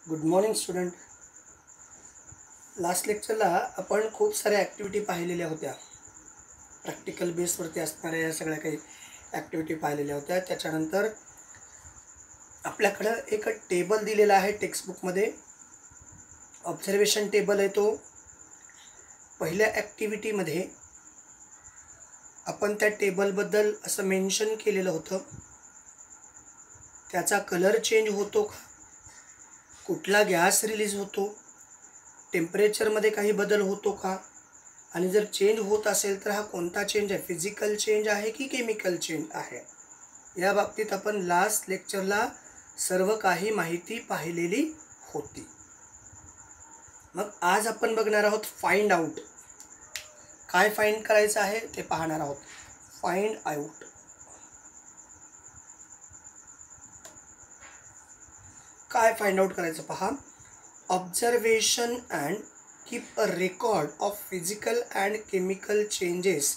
Good morning student. Last लेक्चरला आपण खूप साऱ्या ॲक्टिव्हिटी पाहिलेल्या होत्या. प्रॅक्टिकल बेसवरती असणाऱ्या या सगळ्या काही ॲक्टिव्हिटी पाहिलेल्या होत्या. त्याच्यानंतर आपल्याकडं एक टेबल दिलेला आहे टेक्स्टबुकमध्ये. ऑब्झर्वेशन टेबल आहे तो. पहिल्या ॲक्टिव्हिटीमध्ये आपण त्या टेबलबद्दल असं मेन्शन केलेलं होतं, त्याचा कलर चेंज होतो का, कुठला गॅस रिलीज होतो, टेम्परेचरमध्ये काही बदल होतो का, आणि जर चेंज होत असेल तर हा कोणता चेंज आहे, फिजिकल चेंज आहे की केमिकल चेंज आहे. या बाबतीत आपण लास्ट लेक्चरला सर्व काही माहिती पाहिलेली होती. मग आज आपण बघणार आहोत फाइंड आउट. काय फाइंड करायचं आहे ते पाहणार आहोत. Find out. काय फाइंड आउट करायचं पहा. Observation and keep a record of physical and chemical changes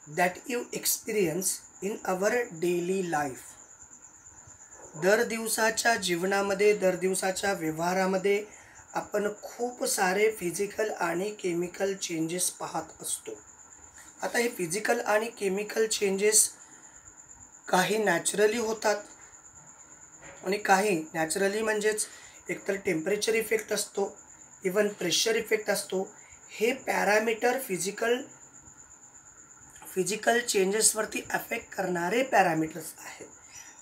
that you experience in our daily life. दर दिवसाच्या जीवनामध्ये, दर दिवसाच्या व्यवहारामध्ये आपण खूप सारे फिजिकल आणि केमिकल चेंजेस पाहत असतो. आता हे फिजिकल आणि केमिकल चेंजेस काही नॅचरली होतात आणि काही नॅचरली म्हणजेच एकतर टेम्परेचर इफेक्ट असतो, इवन प्रेशर इफेक्ट असतो. हे पॅरामीटर फिजिकल चेंजेसवरती अफेक्ट करणारे पॅरामीटर्स आहेत.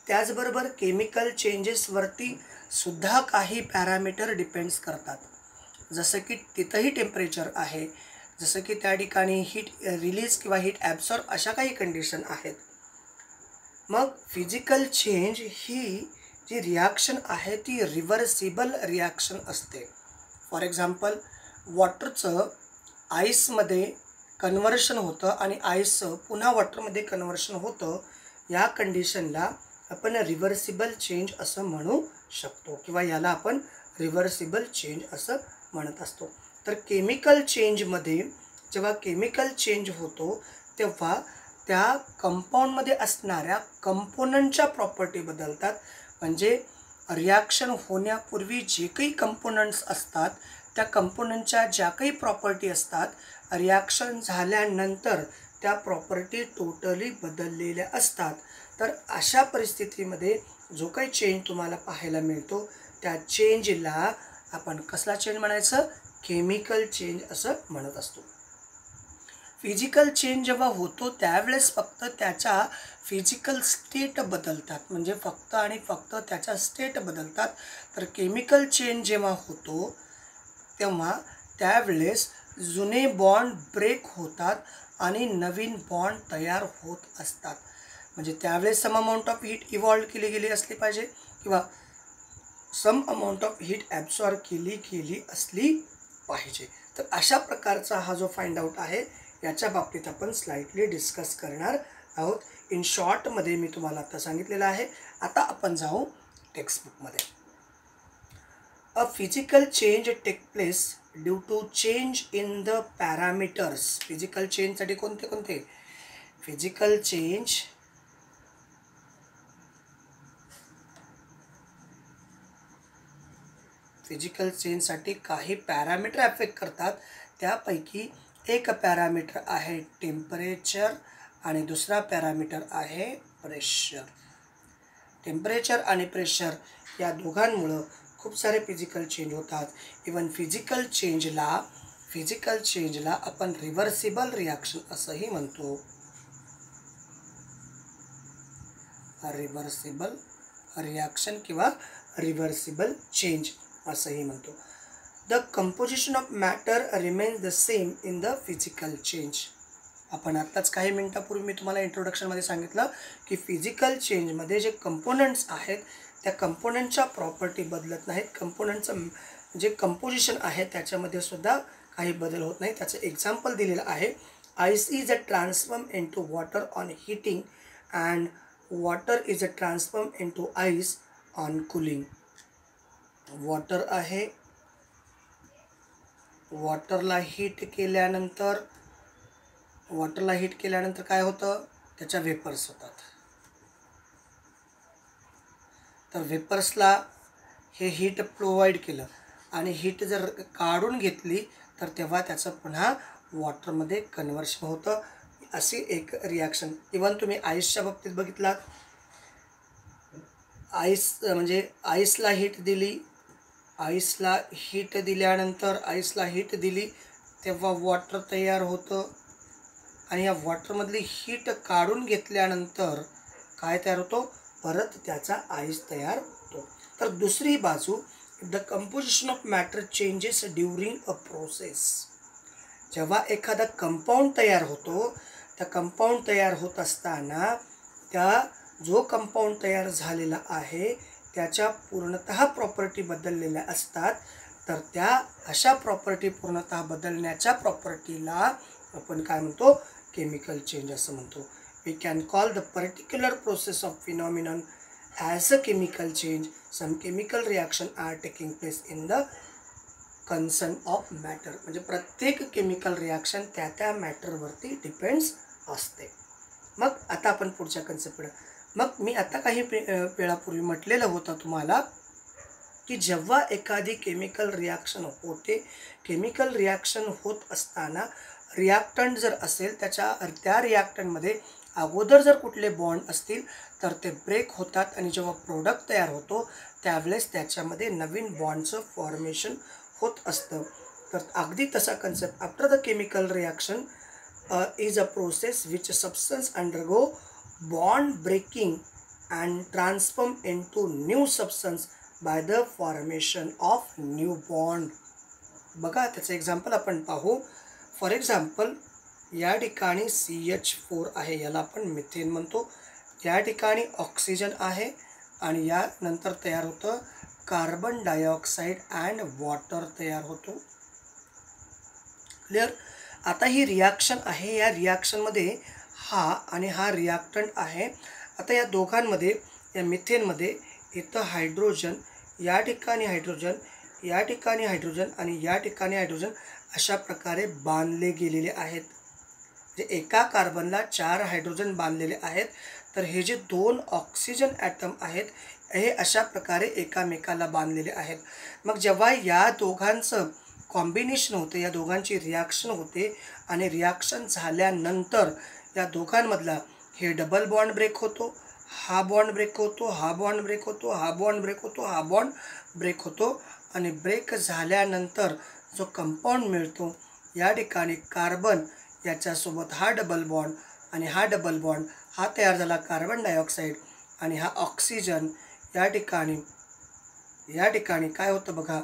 त्याचबरोबर केमिकल चेंजेसवरती सुद्धा काही पॅरामीटर डिपेंड्स करतात. जसं की तिथंही टेम्परेचर आहे, जसं की त्या ठिकाणी हीट रिलीज किंवा हीट ॲब्सॉर्ब अशा काही कंडिशन आहेत. मग फिजिकल चेंज ही जी रिॲक्शन आहे ती रिव्हर्सिबल रिॲक्शन असते. फॉर एक्झाम्पल, वॉटरचं आईसमध्ये कन्व्हर्शन होतं आणि आईसचं पुन्हा वॉटरमध्ये कन्व्हर्शन होतं. या कंडिशनला आपण रिव्हर्सिबल चेंज असं म्हणू शकतो किंवा याला आपण रिव्हर्सिबल चेंज असं म्हणत असतो. तर केमिकल चेंजमध्ये जेव्हा केमिकल चेंज होतो तेव्हा त्या कंपाऊंडमध्ये असणाऱ्या कंपोनंटच्या प्रॉपर्टी बदलतात. म्हणजे रिॲक्शन होण्यापूर्वी जे काही कंपोनंट्स असतात त्या कंपोनंटच्या ज्या काही प्रॉपर्टी असतात, रिॲक्शन झाल्यानंतर त्या प्रॉपर्टी टोटली बदललेल्या असतात. तर अशा परिस्थितीमध्ये जो काही चेंज तुम्हाला पाहायला मिळतो त्या चेंजला आपण कसला चेंज म्हणायचं, केमिकल चेंज असं म्हणत असतो. फिजिकल चेंज जेव्हा होतो त्यावेळेस फक्त त्याच्या फिजिकल स्टेट बदलतात, म्हणजे फक्त आणि फक्त त्याच्या स्टेट बदलतात. तर केमिकल चेंज जेव्हा होतो तेव्हा त्यावेळेस जुने बॉन्ड ब्रेक होतात आणि नवीन बॉन्ड तयार होत असतात. म्हणजे त्यावेळेस some amount of heat evolve केली गेली असली पाहिजे किंवा some amount of heat absorb केली असली पाहिजे. तर अशा प्रकारचा हा जो फाइंड आउट आहे याच्या बाबतीत आपण स्लाइटली डिस्कस करणार आहोत. इन शॉर्टमध्ये मी तुम्हाला आता सांगितलेलं आहे. आता आपण जाऊ टेक्स्टबुकमध्ये. A physical change take place due to change in the parameters. Physical चेंजसाठी कोणते कोणते फिजिकल चेंजसाठी काही पॅरामीटर अफेक्ट करतात. त्यापैकी एक पॅरामीटर आहे टेम्परेचर आणि दुसरा पॅरामीटर आहे प्रेशर. टेम्परेचर आणि प्रेशर या दोघांमुळं खूप सारे फिजिकल चेंज होतात. इवन फिजिकल चेंजला आपण रिव्हर्सिबल रिॲक्शन असंही म्हणतो. रिव्हर्सिबल रिॲक्शन किंवा रिव्हर्सिबल चेंज असंही म्हणतो. The composition of matter remains the same in the physical change. आपण आत्ताच काही मिनिटापूर्वी मी तुम्हाला इंट्रोडक्शनमध्ये सांगितलं की फिजिकल चेंजमध्ये जे कंपोनंट्स आहेत त्या कंपोनंटच्या प्रॉपर्टी बदलत नाहीत. कंपोनंटचं जे कंपोजिशन आहे त्याच्यामध्ये सुद्धा काही बदल होत नाही. त्याचं एक्झाम्पल दिलेलं आहे. Ice is a transform into water on heating and water is a transform into ice on cooling. Water आहे, वॉटरला हीट केल्यानंतर काय होतं, त्याच्या वेपर्स होतात. तर वेपर्सला हे हीट प्रोव्हाइड केलं आणि हीट जर काढून घेतली तर तेव्हा त्याचं पुन्हा वॉटरमध्ये कन्व्हर्शन होतं. अशी एक रिॲक्शन. इवन तुम्ही आईसच्या बाबतीत बघितलात, आईस म्हणजे आईसला हीट दिली, आईसला हीट दिल्यानंतर आईसला हीट दिली तेव्हा वॉटर तयार होतं आणि या वॉटरमधली हीट काढून घेतल्यानंतर काय तयार होतो, परत त्याचा आईस तयार होतो. तर दुसरी बाजू, the composition of matter changes during a process. जेव्हा एखादा कंपाऊंड तयार होतो, त्या कंपाऊंड तयार होत असताना त्या जो कंपाऊंड तयार झालेला आहे त्याच्या पूर्णतः प्रॉपर्टी बदललेल्या असतात. तर त्या अशा प्रॉपर्टी पूर्णतः बदलण्याच्या प्रॉपर्टीला आपण काय म्हणतो, केमिकल चेंज असं म्हणतो. We can call the particular process of phenomenon as a chemical change. Some chemical reaction are taking place in the concern of matter. म्हणजे प्रत्येक केमिकल रिॲक्शन त्या त्या मॅटरवरती डिपेंड्स असते. मग आता आपण पुढच्या कन्सेप्टकडे. मग मी आता काही वेळापूर्वी म्हटलेलं होतं तुम्हाला की जेव्हा एखादी केमिकल रिॲक्शन होते, केमिकल रिॲक्शन होत असताना रिॲक्टंट जर असेल त्या रिॲक्टंटमध्ये अगोदर जर कुठले बॉन्ड असतील तर ते ब्रेक होतात आणि जेव्हा प्रोडक्ट तयार होतो त्यावेळेस त्याच्यामध्ये नवीन बॉन्डचं फॉर्मेशन होत असतं. तर अगदी तसा concept. After the chemical reaction is a process which substance undergo bond breaking and transform into new substance by the formation of new bond. बघा त्याचं एक्झाम्पल आपण पाहू. फॉर एक्झाम्पल या ठिकाणी CH4 आहे, याला आपण मिथेन म्हणतो. या ठिकाणी ऑक्सिजन आहे आणि यानंतर तयार होतं कार्बन डायऑक्साईड अँड वॉटर तयार होतो. क्लिअर. आता ही रिॲक्शन आहे, या रिॲक्शनमध्ये हा आणि हा रिॲक्टंट आहे. आता या दोघांमध्ये, या मिथेनमध्ये इथं हायड्रोजन, या ठिकाणी हायड्रोजन, या ठिकाणी हायड्रोजन आणि या ठिकाणी हायड्रोजन अशा प्रकारे बांधले गेलेले आहेत. म्हणजे एका कार्बनला 4 हायड्रोजन बांधलेले आहेत. तर हे जे 2 ऑक्सिजन ॲटम आहेत हे अशा प्रकारे एकामेकाला बांधलेले आहेत. मग जेव्हा या दोघांचं कॉम्बिनेशन होते, या दोघांची रिॲक्शन होते आणि रिॲक्शन झाल्यानंतर या दोघांमधला हे डबल बॉन्ड ब्रेक होतो, हा बॉन्ड ब्रेक होतो, हा बॉन्ड ब्रेक होतो, हा बॉन्ड ब्रेक होतो, हा बॉन्ड ब्रेक होतो आणि ब्रेक झाल्यानंतर जो कंपाऊंड मिळतो, या ठिकाणी कार्बन याच्यासोबत हा डबल बॉन्ड आणि हा डबल बॉन्ड हा तयार झाला कार्बन डायऑक्साईड आणि हा ऑक्सिजन. या ठिकाणी काय होतं बघा,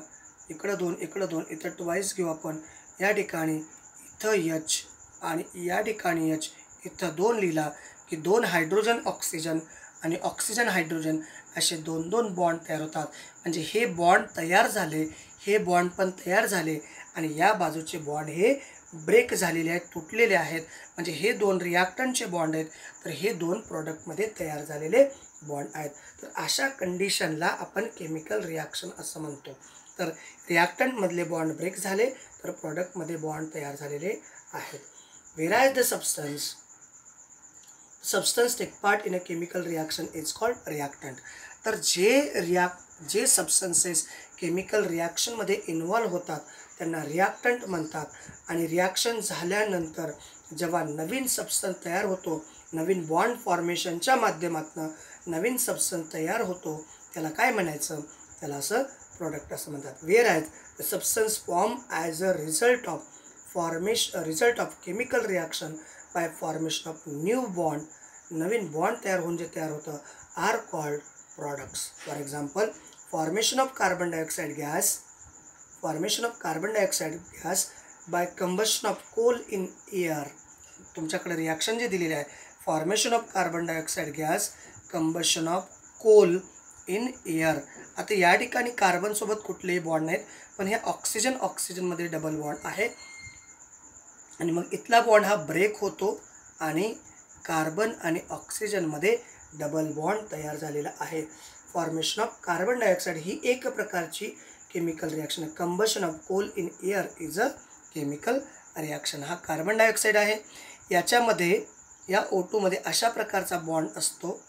इकडं 2 इकडं 2, इथं ट्वाईस घेऊ आपण. या ठिकाणी इथं H आणि या ठिकाणी H, इथं 2 लिहिला की 2 हायड्रोजन ऑक्सिजन आणि ऑक्सिजन हायड्रोजन असे 2-2 बॉन्ड तयार होतात. म्हणजे हे बॉन्ड तयार झाले, हे बॉन्ड पण तयार झाले आणि या बाजूचे बॉन्ड हे ब्रेक झालेले आहेत, तुटलेले आहेत. म्हणजे हे 2 रिॲक्टंटचे बॉन्ड आहेत, तर हे 2 प्रॉडक्टमध्ये तयार झालेले बॉन्ड आहेत. तर अशा कंडिशनला आपण केमिकल रिॲक्शन असं म्हणतो. तर रिॲक्टंटमधले बॉन्ड ब्रेक झाले तर प्रॉडक्टमध्ये बॉन्ड तयार झालेले आहेत. Whereas the substance take part in a chemical reaction is called reactant. तर जे सबस्टन्सेस केमिकल रिॲक्शनमध्ये इन्व्हॉल्व होतात त्यांना रिॲक्टंट म्हणतात. आणि रिॲक्शन झाल्यानंतर जेव्हा नवीन सबस्टन्स तयार होतो, नवीन बॉन्ड फॉर्मेशनच्या माध्यमातून नवीन सबस्टन्स तयार होतो, त्याला काय म्हणायचं, त्याला असं प्रॉडक्ट असं म्हणतात. Whereas the substance form as a result of chemical reaction by formation of new bond, नवीन बॉन्ड तयार होऊन जे तयार होतं are called products. For example, formation of carbon dioxide gas by combustion of coal in air. तुमच्याकडे reaction जे दिलेले आहे, formation of carbon dioxide gas, combustion of coal in air. आता या ठिकाणी कार्बनसोबत कुठलेही बॉन्ड नाहीत, पण हे ऑक्सिजनमध्ये डबल बॉन्ड आहे आणि मग इथला बॉन्ड हा ब्रेक होतो आणि कार्बन आणि ऑक्सिजनमध्ये डबल बॉन्ड तयार झालेला आहे. फॉर्मेशन ऑफ कार्बन डायऑक्साईड ही एक प्रकारची केमिकल रिॲक्शन आहे. Combustion of coal in air is a chemical reaction. हा कार्बन डायऑक्साईड आहे, याच्यामध्ये या O2 मध्ये अशा प्रकारचा बॉन्ड असतो.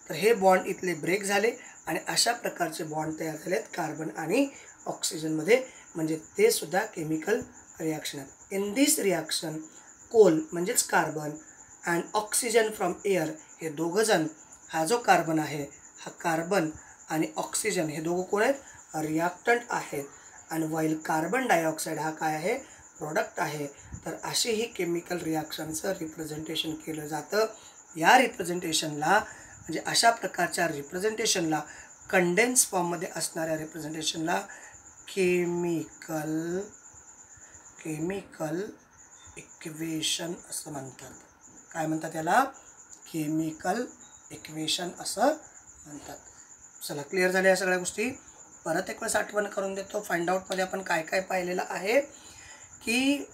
तर हे बॉन्ड इथले ब्रेक झाले आणि अशा प्रकारचे बॉन्ड तयार झालेत कार्बन आणि ऑक्सिजनमध्ये, म्हणजे ते सुद्धा केमिकल रिॲक्शन आहेत. इन दिस रिॲक्शन कोल म्हणजेच carbon and oxygen from air हे दोघंजण, हा जो कार्बन आहे हा कार्बन आणि ऑक्सिजन हे दोघं कोण आहेत, रिॲक्टंट आहेत. आणि वाईल कार्बन डायऑक्साईड हा काय आहे, प्रोडक्ट आहे. तर अशी ही केमिकल रिॲक्शनचं रिप्रेझेंटेशन केलं जातं. या रिप्रेझेंटेशनला म्हणजे अशा प्रकारच्या रिप्रेझेंटेशनला, कंडेन्स फॉर्ममध्ये असणाऱ्या रिप्रेझेंटेशनला केमिकल इक्वेशन असं म्हणतात. काय म्हणतात याला, केमिकल इक्वेशन असं म्हणतात. चला, क्लिअर झाल्या या सगळ्या गोष्टी. परत एक वेळेस आठवण करून देतो. फाइंड आउटमध्ये आपण काय काय पाहिलेलं आहे की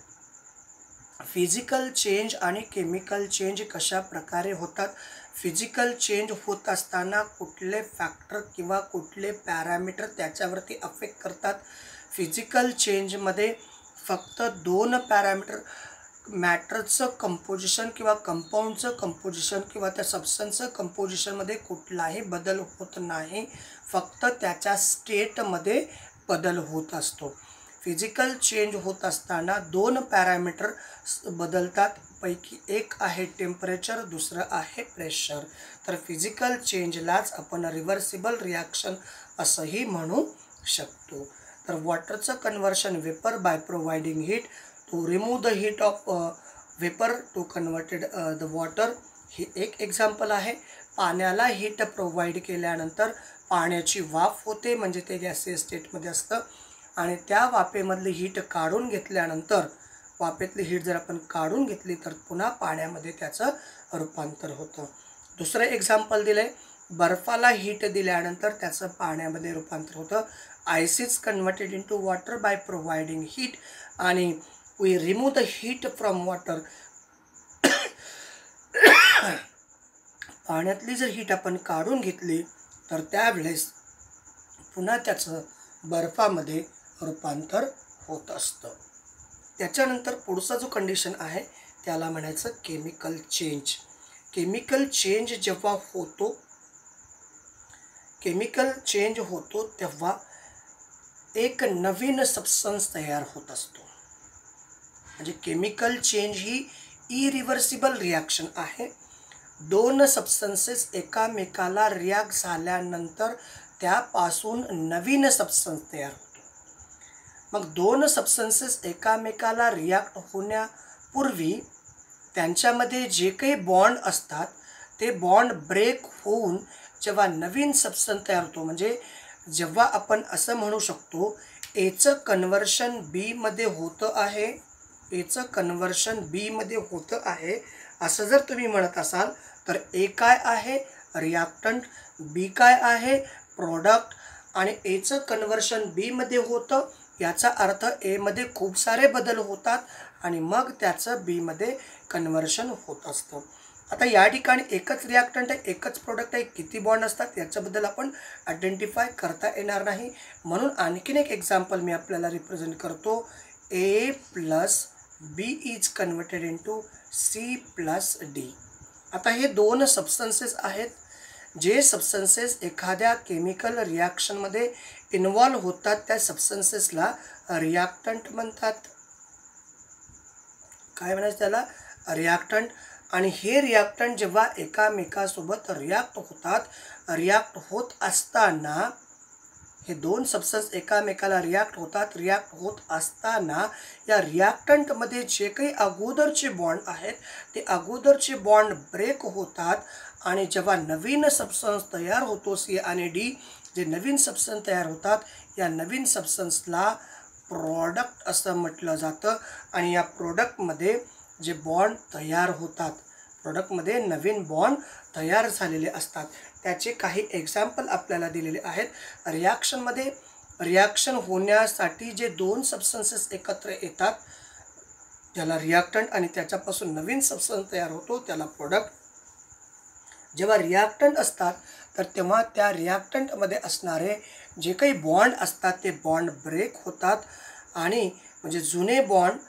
फिजिकल चेंज आणि केमिकल चेंज कशा प्रकारे होतात. फिजिकल चेंज होत असताना कुठले फॅक्टर किंवा कुठले पॅरामीटर त्याच्यावरती अफेक्ट करतात. फिजिकल चेंजमध्ये फक्त 2 पॅरामीटर, मॅटरचं कंपोजिशन किंवा कंपाऊंडचं कंपोजिशन किंवा त्या सबस्टन्सचं कंपोजिशनमध्ये कुठलाही बदल होत नाही, फक्त त्याच्या स्टेटमध्ये बदल होत असतो. फिजिकल चेंज होत असताना 2 पॅरामीटर बदलतात, पैकी एक आहे टेम्परेचर, दुसरं आहे प्रेशर. तर फिजिकल चेंजलाच आपण रिव्हर्सिबल रिॲक्शन असंही म्हणू शकतो. तर वॉटरचं conversion vapour by providing heat to remove the heat of vapour to converted the water, ही एक एक्झाम्पल आहे. पाण्याला हीट प्रोव्हाइड केल्यानंतर पाण्याची वाफ होते, म्हणजे ते गॅसियस स्टेटमध्ये असतं, आणि त्या वाफेमधली हीट काढून घेतल्यानंतर, वाफेतली हीट जर आपण काढून घेतली तर पुन्हा पाण्यामध्ये त्याचं रूपांतर होतं. दुसरं एक्झाम्पल दिलं आहे, बर्फाला हीट दिल्यानंतर त्याचं पाण्यामध्ये रूपांतर होतं. Ice is converted into water by providing heat, आणि we remove the heat from water. पाण्यातली जर हीट आपण काढून घेतली तर त्यावेळेस पुन्हा त्याचं बर्फामध्ये रूपांतर होत असतं. त्याच्यानंतर पुढचा जो कंडिशन आहे त्याला म्हणायचं केमिकल चेंज. केमिकल चेंज जेव्हा होतो, केमिकल चेंज होतो तेव्हा एक नवीन सबस्टन्स तयार होत असतो. म्हणजे केमिकल चेंज ही इरिव्हर्सिबल रिॲक्शन आहे. 2 सबस्टन्सेस एकामेकाला रिॲक्ट झाल्यानंतर त्यापासून नवीन सबस्टन्स तयार होतो. मग 2 सबस्टन्सेस एकामेकाला रिॲक्ट होण्यापूर्वी त्यांच्यामध्ये जे काही बॉन्ड असतात ते बॉन्ड ब्रेक होऊन जेव्हा नवीन सबस्टन्स तयार होतो, म्हणजे जेव्हा आपण असं म्हणू शकतो एचं कन्व्हर्शन बीमध्ये होतं आहे, एचं कन्व्हर्शन बीमध्ये होतं आहे, असं जर तुम्ही म्हणत असाल तर ए काय आहे, रिॲक्टंट, बी काय आहे, प्रॉडक्ट, आणि एचं कन्व्हर्शन बीमध्ये होतं, याचा अर्थ एमध्ये खूप सारे बदल होतात आणि मग त्याचं बीमध्ये कन्व्हर्शन होत असतं. आता या ठिकाणी एकच रिॲक्टंट आहे, एकच प्रोडक्ट आहे, किती बॉन्ड असतात याच्याबद्दल आपण आयडेंटिफाय करता येणार नाही. म्हणून आणखीन एक एक्झाम्पल मी आपल्याला रिप्रेझेंट करतो. A plus B is converted into C plus D. आता हे 2 सबस्टन्सेस आहेत, जे सबस्टन्सेस एखाद्या केमिकल रिॲक्शनमध्ये इन्व्हॉल्व होतात त्या सबस्टन्सेसला रिॲक्टंट म्हणतात. काय म्हणायचं त्याला, रिॲक्टंट. आणि हे रिॲक्टंट जेव्हा एकामेकासोबत रिॲक्ट होतात, रिॲक्ट होत असताना हे 2 सबस्टन्स एकामेकाला रिॲक्ट होतात. रिॲक्ट होत असताना या रिॲक्टंटमध्ये जे काही अगोदरचे बॉन्ड आहेत ते अगोदरचे बॉन्ड ब्रेक होतात, आणि जेव्हा नवीन सबस्टन्स तयार होतो सी आणि डी, जे नवीन सबस्टन्स तयार होतात या नवीन सबस्टन्सला प्रॉडक्ट असं म्हटलं जातं. आणि या प्रॉडक्टमध्ये जे बॉन्ड तयार होतात, प्रॉडक्टमध्ये नवीन बॉन्ड तयार झालेले असतात. त्याचे काही एक्झाम्पल आपल्याला दिलेले आहेत. रिॲक्शनमध्ये रिॲक्शन होण्यासाठी जे 2 सबस्टन्सेस एकत्र येतात त्याला रिॲक्टंट, आणि त्याच्यापासून नवीन सबस्टन्स तयार होतो त्याला प्रॉडक्ट. जेव्हा रिॲक्टंट असतात तर तेव्हा त्या रिॲक्टंटमध्ये असणारे जे काही बॉन्ड असतात ते बॉन्ड ब्रेक होतात, आणि म्हणजे जुने बॉन्ड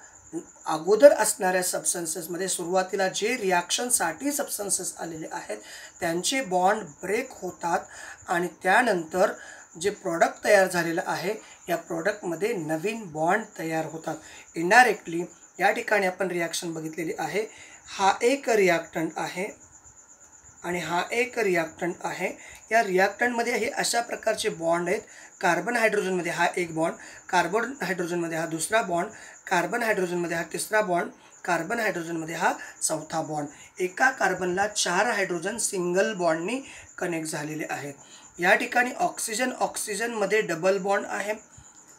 अगोदर असणाऱ्या सबस्टन्सेसमध्ये सुरुवातीला जे रिॲक्शनसाठी सबस्टन्सेस आलेले आहेत त्यांचे बॉन्ड ब्रेक होतात आणि त्यानंतर जे प्रॉडक्ट तयार झालेलं आहे या प्रॉडक्टमध्ये नवीन बॉन्ड तयार होतात. इनडायरेक्टली या ठिकाणी आपण रिॲक्शन बघितलेली आहे. हा एक रिॲक्टंट आहे आणि हा एक रिॲक्टंट आहे. या रिॲक्टंटमध्ये हे अशा प्रकारचे बॉन्ड आहेत. कार्बन हायड्रोजनमध्ये हा एक बॉन्ड, कार्बन हायड्रोजनमध्ये हा दुसरा बॉन्ड, कार्बन हायड्रोजनमध्ये हा तिसरा बॉन्ड, कार्बन हायड्रोजनमध्ये हा चौथा बॉन्ड. एका कार्बनला 4 हायड्रोजन सिंगल बॉन्डनी कनेक्ट झालेले आहेत. या ठिकाणी ऑक्सिजन ऑक्सिजनमध्ये डबल बॉन्ड आहे,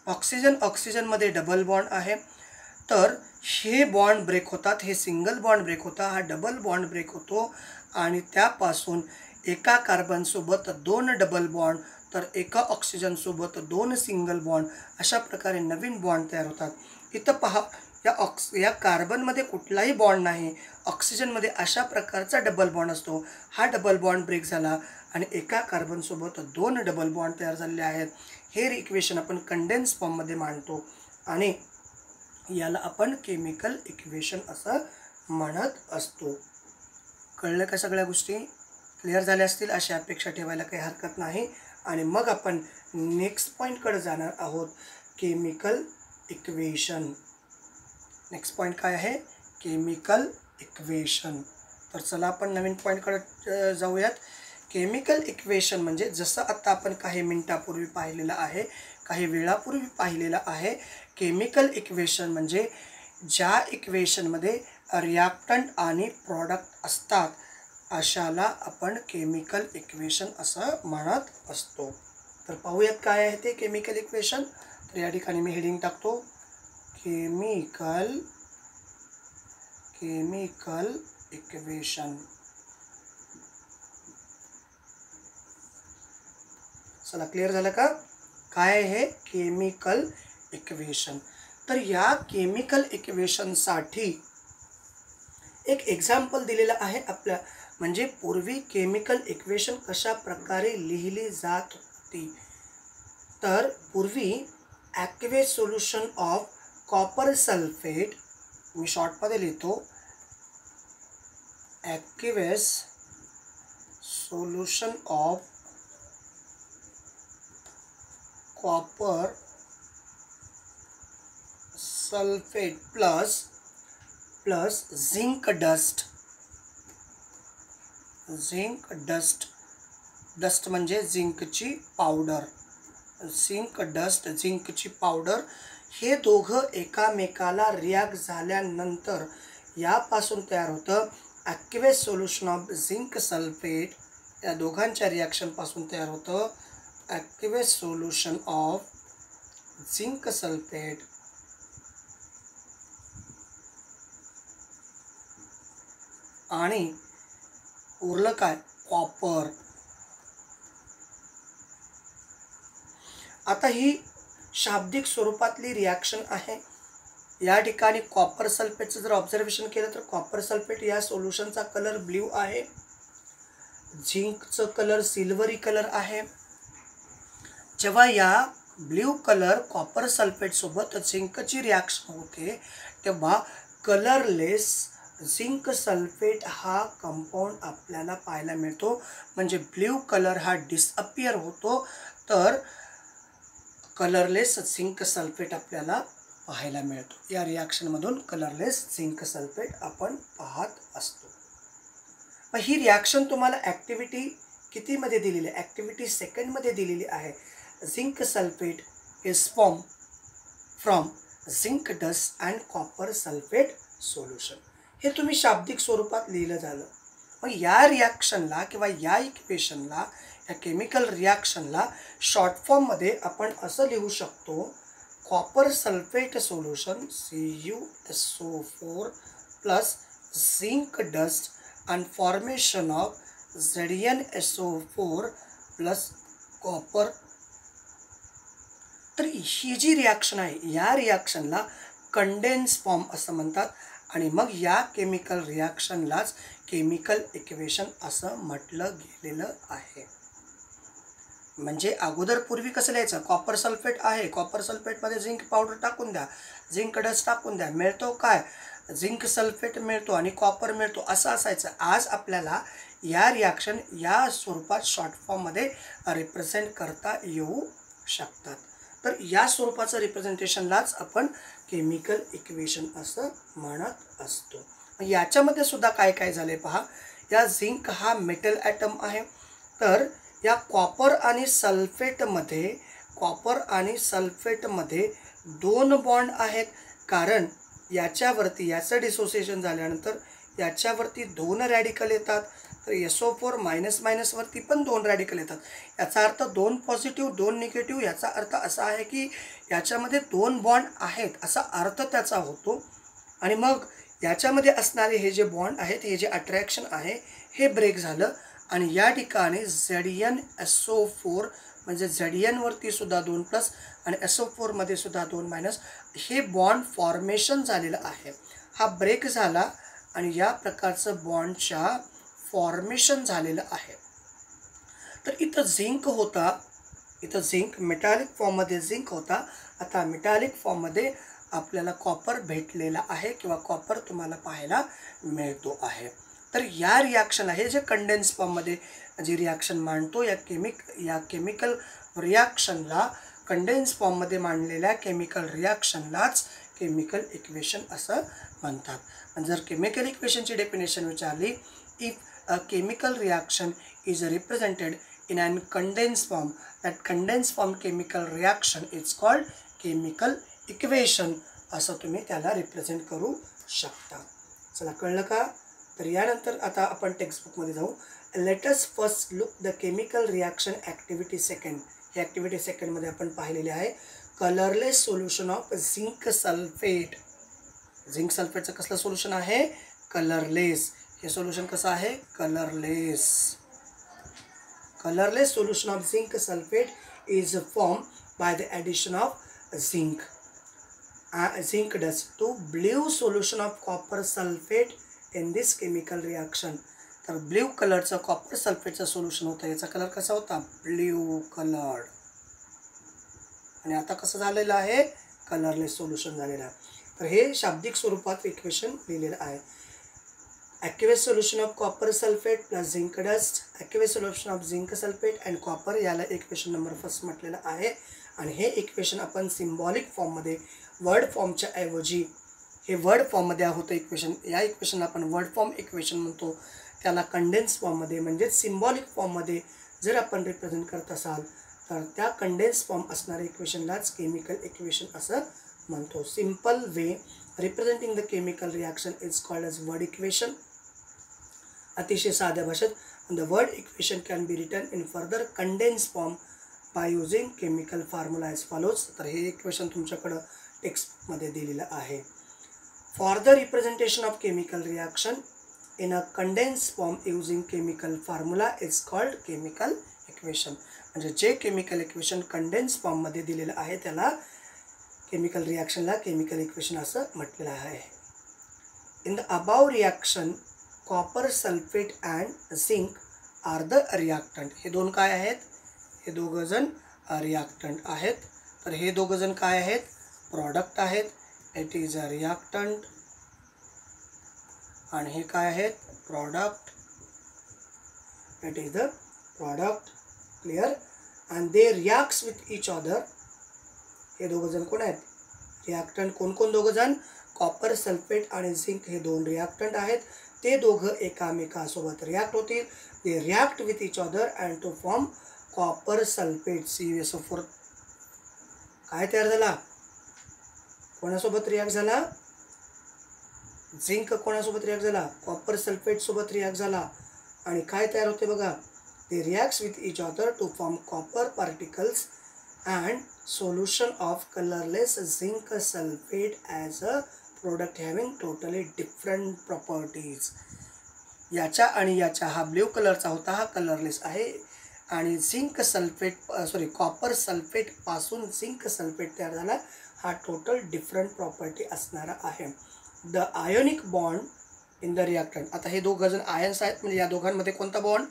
ऑक्सिजन ऑक्सिजनमध्ये डबल बॉन्ड आहे. तर हे बॉन्ड ब्रेक होतात, हे सिंगल बॉन्ड ब्रेक होता, हा डबल बॉन्ड ब्रेक होतो आणि त्यापासून एका कार्बनसोबत 2 डबल बॉन्ड तर एका ऑक्सिजनसोबत 2 सिंगल बॉन्ड अशा प्रकारे नवीन बॉन्ड तयार होतात. इथं पहा या कार्बनमध्ये कुठलाही बॉन्ड नाही, ऑक्सिजनमध्ये अशा प्रकारचा डबल बॉन्ड असतो. हा डबल बॉन्ड ब्रेक झाला आणि एका कार्बनसोबत 2 डबल बॉन्ड तयार झालेले आहेत. हे इक्वेशन आपण कंडेन्स फॉर्ममध्ये मांडतो आणि याला आपण केमिकल इक्वेशन असं म्हणत असतो. कळलं का? सगळ्या गोष्टी क्लिअर झाल्या असतील अशी अपेक्षा ठेवायला काही हरकत नाही. आणि मग आपण नेक्स्ट पॉईंटकडे जाणार आहोत, केमिकल इक्वेशन. नेक्स्ट पॉईंट काय आहे? Chemical equation. तर चला आपण नवीन पॉईंटकडे जाऊयात. केमिकल इक्वेशन म्हणजे जसं आता आपण काही मिनिटापूर्वी पाहिलेलं आहे, काही वेळापूर्वी पाहिलेलं आहे, केमिकल इक्वेशन म्हणजे ज्या इक्वेशनमध्ये रिॲक्टंट आणि प्रॉडक्ट असतात अशाला आपण केमिकल इक्वेशन असं म्हणत असतो. तर पाहूयात काय आहे ते केमिकल इक्वेशन. तर या ठिकाणी मी हेडिंग टाकतो केमिकल इक्वेशन. चला क्लिअर झालं का? काय आहे केमिकल इक्वेशन? तर या केमिकल इक्वेशनसाठी एक एक्झाम्पल दिलेलं आहे आपल्या, म्हणजे पूर्वी केमिकल इक्वेशन कशा प्रकारे लिहिली जात होती. तर पूर्वी aqueous solution of copper sulphate, मी शॉर्टमध्ये लिहितो aqueous solution of copper sulphate plus zinc dust म्हणजे झिंकची पावडर, झिंकची पावडर, हे दोघं एकामेकाला रिॲक्ट झाल्यानंतर यापासून तयार होतं aqueous solution of zinc sulphate. या दोघांच्या रिॲक्शनपासून तयार होतं aqueous solution of zinc sulphate आणि उरलं काय? कॉपर. आता ही शाब्दिक स्वरूपातली रिॲक्शन आहे. या ठिकाणी कॉपर सल्फेटचं जर ऑब्झर्वेशन केलं तर कॉपर सल्फेट या सोल्युशनचा कलर ब्ल्यू आहे, झिंकचं कलर सिल्वरी कलर आहे. जेव्हा या ब्ल्यू कलर कॉपर सल्फेटसोबत झिंकची रिॲक्शन होते तेव्हा कलरलेस झिंक सल्फेट हा कंपाऊंड आपल्याला पाहायला मिळतो. म्हणजे ब्ल्यू कलर हा डिसअपियर होतो तर कलरलेस झिंक सल्फेट आपल्याला पाहायला मिळतो. या रिॲक्शनमधून कलरलेस झिंक सल्फेट आपण पाहत असतो. मग ही रिॲक्शन तुम्हाला ॲक्टिव्हिटी कितीमध्ये दिलेली आहे? ॲक्टिव्हिटी सेकंडमध्ये दिलेली आहे. Zinc sulphate is form from zinc dust and copper sulphate solution. हे तुम्ही शाब्दिक स्वरूपात लिहिलं झालं. मग या रिॲक्शनला किंवा या इक्वेशनला, या केमिकल रिॲक्शनला शॉर्ट फॉर्ममध्ये आपण असं लिहू शकतो, copper sulphate solution CuSO4 plus zinc dust and formation of ZnSO4 plus copper. तर ही जी रिॲक्शन आहे या रिॲक्शनला कंडेन्स फॉर्म असं म्हणतात आणि मग या केमिकल रिॲक्शनलाच केमिकल इक्वेशन असं म्हटलं गेलेलं आहे. म्हणजे अगोदर पूर्वी कसं लिहायचं, कॉपर सल्फेट आहे, कॉपर सल्फेटमध्ये झिंक पावडर टाकून द्या, झिंक डस्ट टाकून द्या, मिळतो काय, झिंक सल्फेट मिळतो आणि कॉपर मिळतो, असं असायचं. आज आपल्याला या रिॲक्शन या स्वरूपात शॉर्ट फॉर्ममध्ये रिप्रेझेंट करता येऊ शकतात. तर या स्वरूपाचं रिप्रेझेंटेशनलाच आपण केमिकल इक्वेशन असं म्हणत असतो. याच्यामध्ये सुद्धा काय काय झाले पहा. या झिंक हा मेटल ॲटम आहे, तर या कॉपर आणि सल्फेटमध्ये 2 बॉन्ड आहेत, कारण याच्यावरती याचं डिसोसिएशन झाल्यानंतर याच्यावरती 2 रॅडिकल येतात, तर SO4 वरती पण 2 रॅडिकल येतात. याचा अर्थ 2 पॉझिटिव्ह 2 निगेटिव्ह. याचा अर्थ असा आहे की याच्यामध्ये 2 बॉन्ड आहेत असा अर्थ त्याचा होतो. आणि मग याच्यामध्ये असणारे हे जे बॉन्ड आहेत, हे जे अट्रॅक्शन आहे हे ब्रेक झालं आणि या ठिकाणी ZnSO4 म्हणजे ZN वरती सुद्धा 2+ आणि SO4 मध्ये सुद्धा 2- हे बॉन्ड फॉर्मेशन झालेलं आहे. हा ब्रेक झाला आणि या प्रकारचं बॉन्डच्या फॉर्मेशन झालेलं आहे. तर इथं झिंक होता, इथं झिंक मेटॅलिक फॉर्ममध्ये झिंक होता. आता मेटॅलिक फॉर्ममध्ये आपल्याला कॉपर भेटलेला आहे किंवा कॉपर तुम्हाला पाहायला मिळतो आहे. तर या रिॲक्शनला, हे जे कंडेन्स फॉर्ममध्ये जी रिॲक्शन मांडतो, या केमिकल रिॲक्शनला, कंडेन्स फॉर्ममध्ये मांडलेल्या केमिकल रिॲक्शनलाच केमिकल इक्वेशन असं म्हणतात. आणि जर केमिकल इक्वेशनची डेफिनेशन विचारली, if a chemical reaction is represented in an condensed form, that condensed form chemical reaction is called chemical equation असं तुम्ही त्याला रिप्रेझेंट करू शकता. चला, कळलं का? तर यानंतर आता आपण टेक्स्टबुकमध्ये जाऊ. Let us first look the chemical reaction activity second. हे ॲक्टिव्हिटी सेकंडमध्ये आपण पाहिलेले आहे colourless solution of zinc sulphate. Zinc सल्फेटचं कसलं सोल्युशन आहे? कलरलेस. हे सोल्युशन कसं आहे? Colourless. Colorless solution of zinc sulfate is formed by the addition of zinc dust to blue solution of copper sulfate in this chemical reaction. तर blue कलरचं copper सल्फेटचं solution होतं. याचा कलर कसा होता? Blue colour. आणि आता कसं झालेलं आहे? कलरलेस सोल्युशन झालेलं आहे. तर हे शाब्दिक स्वरूपात इक्वेशन लिहिलेलं आहे. aqueous solution of copper sulfate plus zinc dust, aqueous solution of zinc sulfate and copper, याला इक्वेशन नंबर फर्स्ट म्हटलेलं आहे. आणि हे इक्वेशन आपण सिम्बॉलिक फॉर्ममध्ये, वर्ड फॉर्मच्या ऐवजी हे वर्ड फॉर्ममध्ये होतं इक्वेशन. या इक्वेशनला आपण वर्ड फॉर्म इक्वेशन म्हणतो. त्याला कंडेन्स फॉर्ममध्ये म्हणजेच सिम्बॉलिक फॉर्ममध्ये जर आपण रिप्रेझेंट करत असाल तर त्या कंडेन्स फॉर्म असणाऱ्या इक्वेशनलाच केमिकल इक्वेशन असं म्हणतो. Simple way representing the chemical reaction is called as word equation. अतिशय साध्या भाषेत, the word equation can be written in further condense form by using chemical formula as follows. तर हे equation तुमच्याकडं टेक्स्टमध्ये दिलेलं आहे. For the representation of chemical reaction in a condense form using chemical formula is called chemical equation. म्हणजे जे chemical equation condense फॉर्ममध्ये दिलेलं आहे त्याला केमिकल रिॲक्शनला केमिकल इक्वेशन असं म्हटलेलं आहे. In the above reaction copper sulphate and zinc are the reactant. हे दोन काय आहेत? हे दोघं जण रिॲक्टंट आहेत. तर हे दोघं जण काय आहेत? प्रॉडक्ट आहेत. It is a reactant. आणि हे काय आहेत? Product. It is the product. Clear? And they reacts with each other. हे दोघं जण कोण आहेत? रिॲक्टंट. कोण कोण दोघं जण? कॉपर सल्फेट आणि झिंक हे दोन रिॲक्टंट आहेत. ते दोघं एकामेकासोबत रिॲक्ट होतील. They react with each other and to form copper sulphate CuSO4. काय तयार झाला? कोणासोबत रिॲक्ट झाला? झिंक कोणासोबत रिॲक्ट झाला? कॉपर सल्फेट सोबत रिॲक्ट झाला. आणि काय तयार होते बघा? They reacts with each other to form copper particles and solution of colourless zinc sulphate as a product having totally different properties. याच्या आणि याच्या, हा ब्ल्यू कलरचा होता, हा कलरलेस आहे. आणि झिंक सल्फेट कॉपर सल्फेटपासून झिंक सल्फेट तयार झाला, हा टोटल डिफरंट प्रॉपर्टी असणारा आहे. The ionic bond in the reactant. आता हे दोघं जण आयन्स आहेत, म्हणजे या दोघांमध्ये कोणता bond?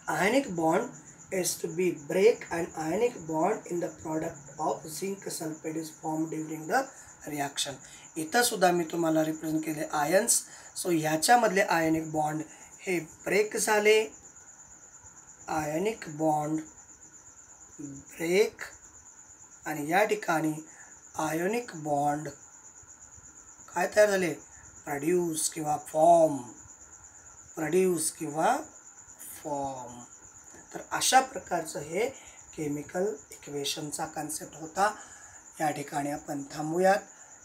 Ionic bond is to be break an ionic bond in the product of zinc sulfate is formed during the reaction. इथं सुद्धा मी तुम्हाला रिप्रेझेंट केले आयन्स. सो ह्याच्यामधले आयनिक बॉन्ड हे ब्रेक झाले, आयनिक बॉन्ड ब्रेक, आणि या ठिकाणी आयोनिक बॉन्ड काय तयार झाले, प्रोड्यूस किंवा फॉर्म. तर अशा प्रकारचं हे केमिकल इक्वेशनचा कन्सेप्ट होता. या ठिकाणी आपण थांबूयात.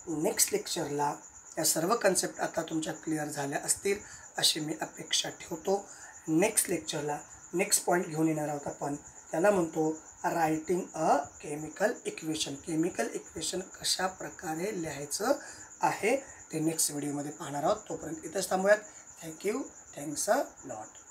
नेक्स्ट लेक्चरला या सर्व कन्सेप्ट आता तुमच्या क्लिअर झाल्या असतील अशी मी अपेक्षा ठेवतो. नेक्स्ट लेक्चरला नेक्स्ट पॉईंट घेऊन येणार आहोत आपण, त्याला म्हणतो writing a chemical equation. Chemical equation कशा प्रकारे लिहायचं आहे ते नेक्स्ट व्हिडिओमध्ये पाहणार आहोत. तोपर्यंत इथंच थांबूयात. थँक्यू. Thanks a lot.